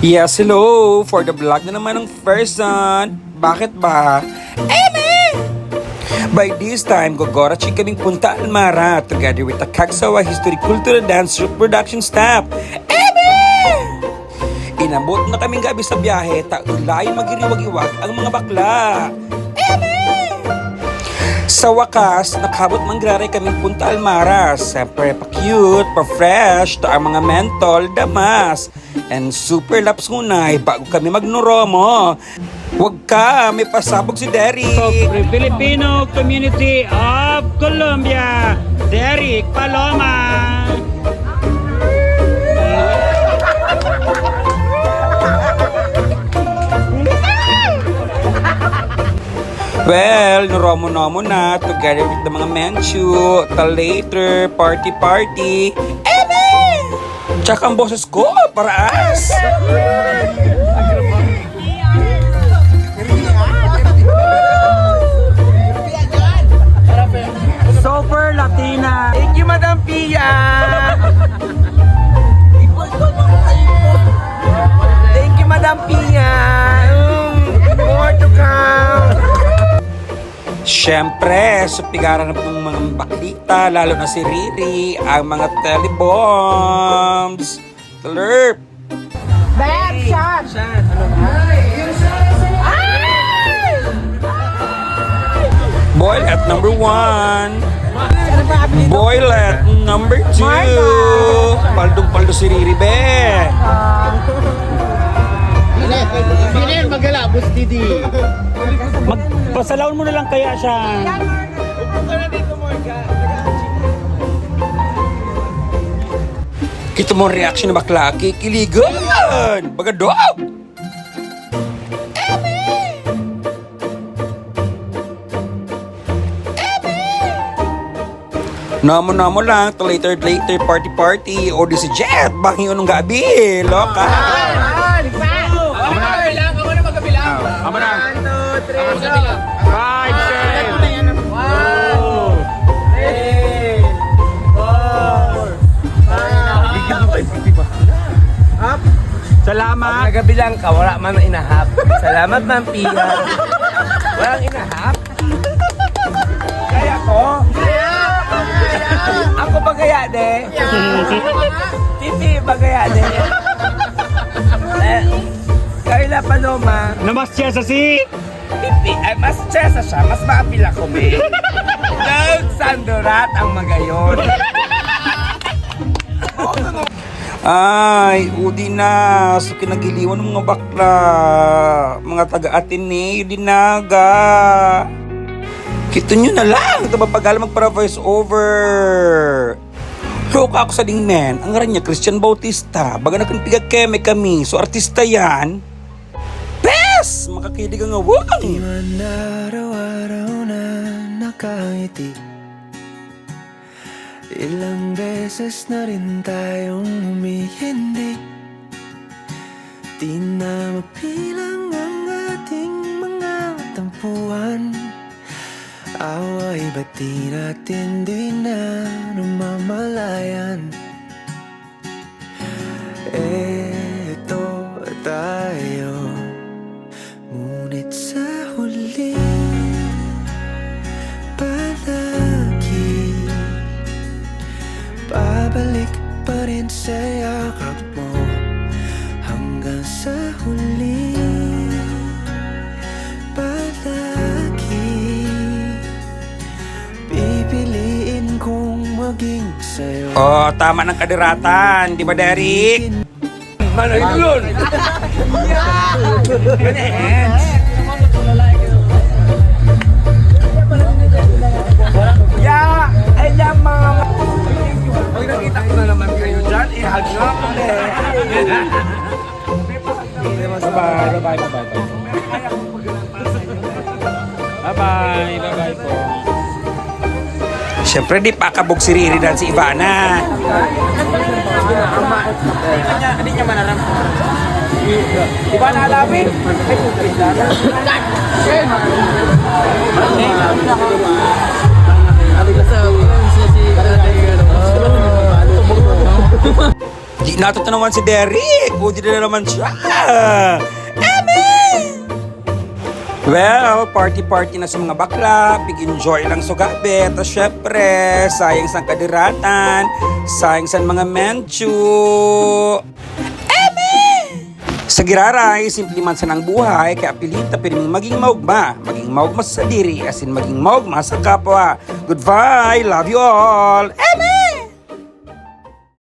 Yes, hello! For the vlog na naman ng person. Bakit ba? Eme! By this time, gogorachi kaming punta Almara together with the Kagsawa History Cultural Dance Troupe production staff. Eme! Inabot na kaming gabi sa biyahe, taulayin magiriwag-iwag ang mga bakla. Eme! Sa wakas, nakabot mangraray kaming punta Almara. Siyempre, pa-cute, pa-fresh, to ang mga mentol, damas. And super laps ngunay bago kami magnoromo. Huwag ka, may pasabog si Derek. Filipino Community of Colombia, Derek Paloma. Well, noromo-nomo na together with the mga menchu. Till later, party-party. Eme! Tsaka ang boses ko, paraas! Super Latina. Thank you, Madam Pia! Thank you, Madam Pia! More to come! Siyempre, supigaran na ng mga baklita, lalo na si Riri, ang mga telebombs. Tlurp! Bad shot! Boil at number 1. Boil at number 2. Paldong-paldo si Riri, be. Magpasalawan mo na lang kaya siya. Kita mo ang reaction ng bakla, kikiligan! Bagadog! Namo-namo lang, to later, party-party, o di si Jet, bangin yun ng gabi, loka! Amo na. 1, 2, 3, 5, 7. 4, 5. Salamat. Nagabilang ka, wala man inahap. Salamat, Ma'am Pia. Walang inahap. Kaya ko? Ako ba kaya, de? Titi ba kaya, de? Kayla Paloma. Namasya sa si. Titi, ay mas chesa siya. Mas maapila ko, be. Doug Sandorat ang magayon. Ay, udi na, so kinagiliwan ng mga bakla, mga taga-Ateneo, dinaga. Kito nyo na lang, tabapagala magpara voice over. Loka ako sa dingmen, ang ngaran niya Christian Bautista, baga nagkanpigag keme kami, so artista yan. Bes! Makakilig ang awang. Di man araw-araw na nakangiti, ilang beses na rin tayong humihindi. Di na mapilang ang ating mga tampuhan. Away ba't di natin di na namamalayan? Eto tayo, ngunit sa huli palagi babalik pa rin sa yakap mo hanggang sa huli. Palagi pipiliin kong maging sa'yo. Oh, tama ng kadiratan, di ba Derek? Mano yun? Yeah, ay lang mga... Pag nakita ko na naman kayo dyan, ihag na ako Bye-bye. Bye-bye po. Siyempre, di pa kabog si Riri dan si Ivana. Hindi niya manaram. Di ba naalapin? Di natutanawan si Derek. O, di na naman siya. Eme! Well, party-party na sa mga bakla. Big enjoy lang sa gabi. Tapos syempre, sayang sa kadiratan. Sayang sa mga menchu. Sa giraray, simple man sa nang buhay, kaya pilita piriming maging maugma. Maging maugma sa diri, as in maging maugma sa kapwa. Goodbye, love you all. Eme!